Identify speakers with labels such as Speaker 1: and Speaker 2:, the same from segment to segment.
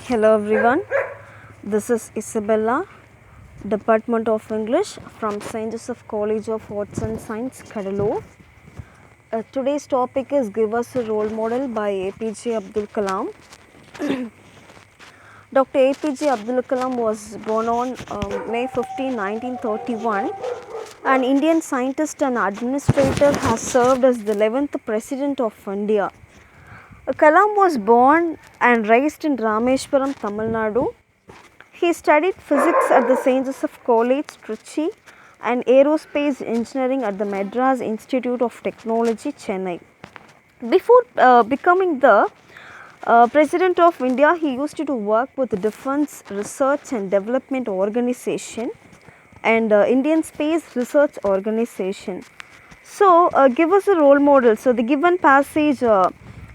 Speaker 1: Hello everyone, this is Isabella, Department of English from St.Joseph College of Arts and Science, Cuddalore. Today's topic is Give Us a Role Model by APJ Abdul Kalam. Dr. APJ Abdul Kalam was born on May 15, 1931. An Indian scientist and administrator, has served as the 11th President of India. Kalam was born and raised in Rameshwaram, Tamil Nadu. He studied physics at the St.Joseph College, Trichy, and aerospace engineering at the Madras Institute of Technology, Chennai. Before becoming the President of India, he used to work with the Defence Research and Development Organization and Indian Space Research Organization. So, give us a role model. So, the given passage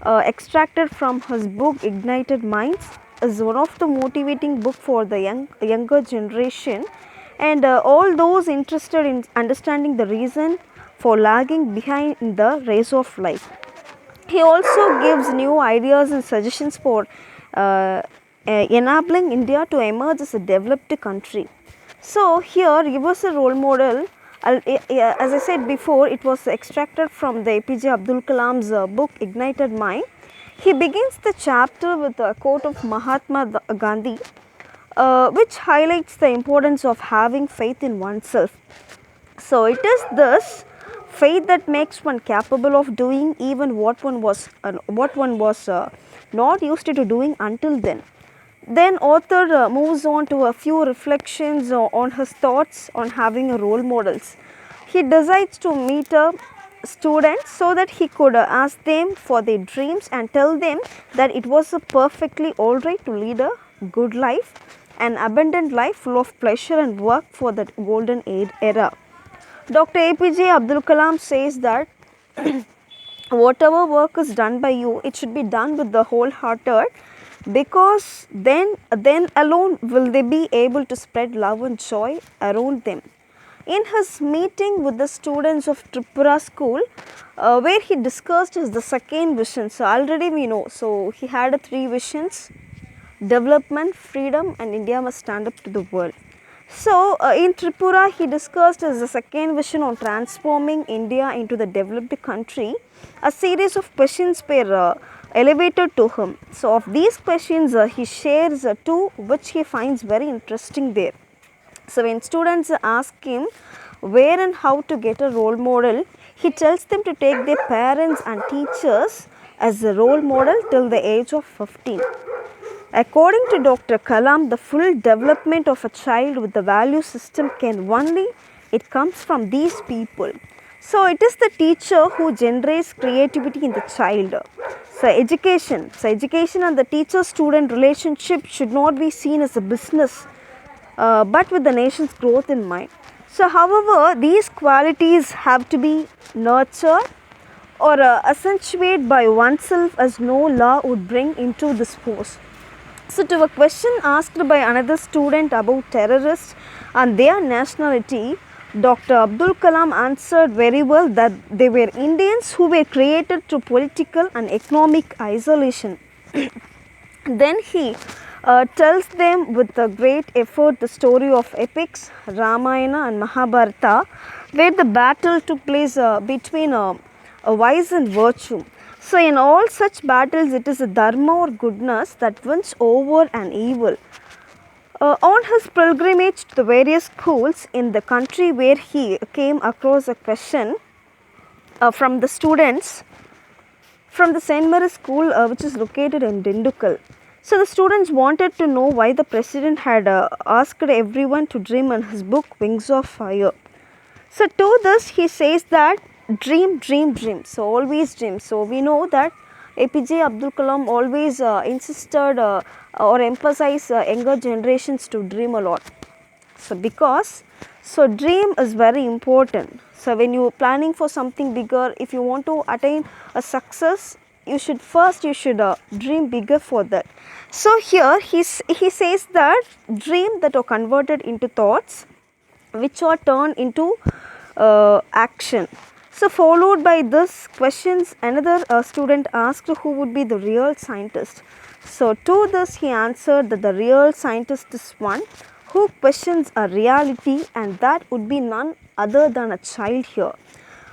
Speaker 1: extracted from his book Ignited Minds is one of the motivating book for the younger generation and all those interested in understanding the reason for lagging behind in the race of life. He also gives new ideas and suggestions for enabling India to emerge as a developed country. So, here give us a role model. As I said before, it was extracted from the APJ Abdul Kalam's book Ignited Mind. He begins the chapter with a quote of Mahatma Gandhi, which highlights the importance of having faith in oneself. So, it is this faith that makes one capable of doing even what one was not used to doing until then. Then author moves on to a few reflections on his thoughts on having a role models. He decides to meet a student so that he could ask them for their dreams and tell them that it was perfectly alright to lead a good life, an abundant life full of pleasure and work for that golden era. Dr. APJ Abdul Kalam says that whatever work is done by you, it should be done with the wholehearted, because then alone will they be able to spread love and joy around them. In his meeting with the students of Tripura school, where he discussed the second vision, so already we know, so he had 3 visions: development, freedom, and India must stand up to the world. So, in Tripura, he discussed the second vision on transforming India into the developed country. A series of questions were elevated to him. So, of these questions, he shares 2 which he finds very interesting there. So, when students ask him where and how to get a role model, he tells them to take their parents and teachers as a role model till the age of 15. According to Dr. Kalam, the full development of a child with the value system it comes from these people. So, it is the teacher who generates creativity in the child. So, education and the teacher-student relationship should not be seen as a business, but with the nation's growth in mind. So, however, these qualities have to be nurtured or accentuated by oneself, as no law would bring into this force. So, to a question asked by another student about terrorists and their nationality, Dr. Abdul Kalam answered very well that they were Indians who were created through political and economic isolation. Then he tells them with a great effort the story of epics, Ramayana and Mahabharata, where the battle took place between vice and virtue. So, in all such battles, it is a dharma or goodness that wins over an evil. On his pilgrimage to the various schools in the country, where he came across a question from the students from the St. Mary's school, which is located in Dindukal. So, the students wanted to know why the president had asked everyone to dream in his book Wings of Fire. So, to this he says that dream. So, always dream. So, we know that APJ Abdul Kalam always insisted or emphasized younger generations to dream a lot. So, dream is very important. So, when you are planning for something bigger, if you want to attain a success, you should dream bigger for that. So, here he says that dream that are converted into thoughts, which are turned into action. So, followed by this questions, another student asked who would be the real scientist. So, to this he answered that the real scientist is one who questions a reality, and that would be none other than a child here.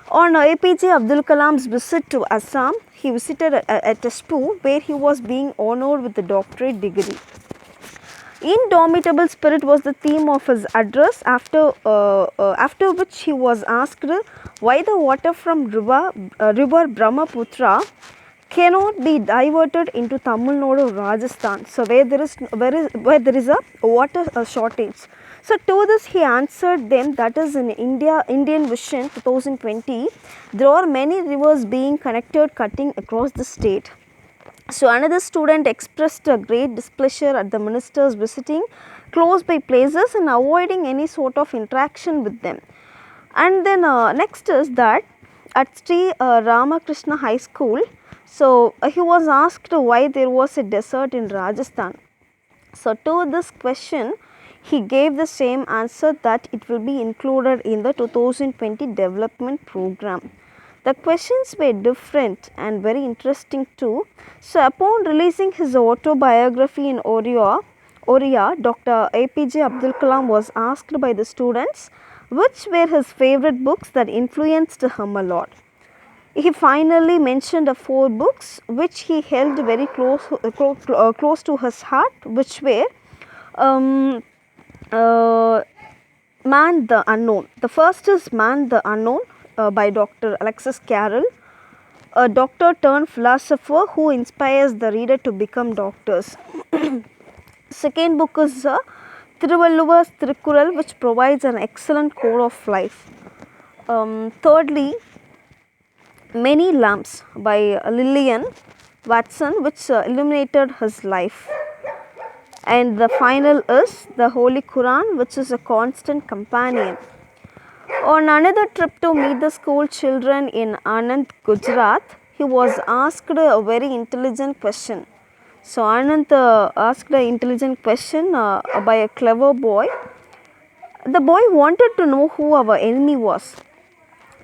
Speaker 1: On APJ Abdul Kalam's visit to Assam, he visited a Tezpur where he was being honoured with the doctorate degree. Indomitable spirit was the theme of his address, after which he was asked why the water from river Brahmaputra cannot be diverted into Tamil Nadu, Rajasthan. So, where there is a water shortage. So, to this he answered them that is in Indian Vision 2020, there are many rivers being connected cutting across the state. So, another student expressed a great displeasure at the ministers visiting close by places and avoiding any sort of interaction with them. And then next is that at Sri Ramakrishna High School, so he was asked why there was a desert in Rajasthan. So, to this question he gave the same answer that it will be included in the 2020 development program. The questions were different and very interesting too. So, upon releasing his autobiography in Oriya, Dr. APJ Abdul Kalam was asked by the students which were his favorite books that influenced him a lot. He finally mentioned 4 books which he held very close to his heart, which were Man the Unknown. The first is Man the Unknown by Dr. Alexis Carrel, a doctor turned philosopher who inspires the reader to become doctors. Second book is Thiruvalluvar's Thirukkural, which provides an excellent code of life. Thirdly, Many Lamps by Lillian Watson, which illuminated his life. And the final is the Holy Quran, which is a constant companion. On another trip to meet the school children in Anand, Gujarat, he was asked a very intelligent question. So, Anand asked an intelligent question by a clever boy. The boy wanted to know who our enemy was.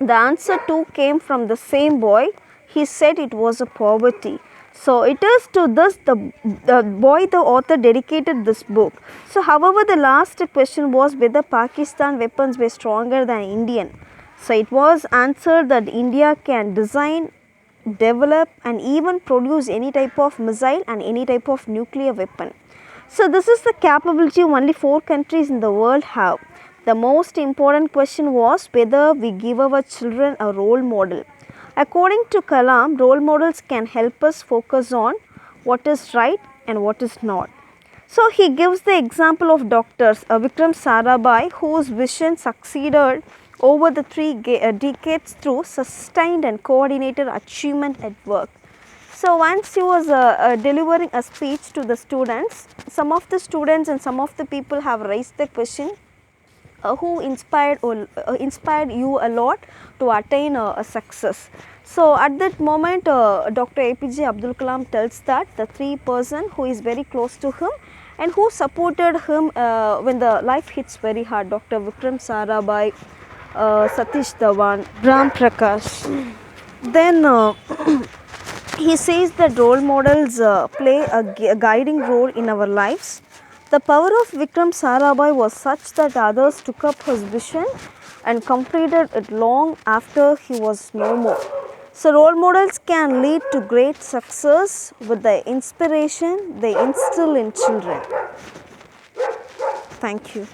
Speaker 1: The answer too came from the same boy. He said it was a poverty. So, it is to this the boy the author dedicated this book. So, however, the last question was whether Pakistan weapons were stronger than Indian. So, it was answered that India can design, develop and even produce any type of missile and any type of nuclear weapon. So, this is the capability only 4 countries in the world have. The most important question was whether we give our children a role model. According to Kalam, role models can help us focus on what is right and what is not. So, he gives the example of doctors Vikram Sarabhai, whose vision succeeded over the 3 decades through sustained and coordinated achievement at work. So, once he was delivering a speech to the students, some of the students and some of the people have raised the question, who inspired you a lot to attain a success. So, at that moment Dr. APJ Abdul Kalam tells that the 3 person who is very close to him and who supported him when the life hits very hard, Dr. Vikram Sarabhai, Satish Dhawan, Ram Prakash. Then he says that role models play a guiding role in our lives. The power of Vikram Sarabhai was such that others took up his vision and completed it long after he was no more. So, role models can lead to great success with the inspiration they instill in children. Thank you.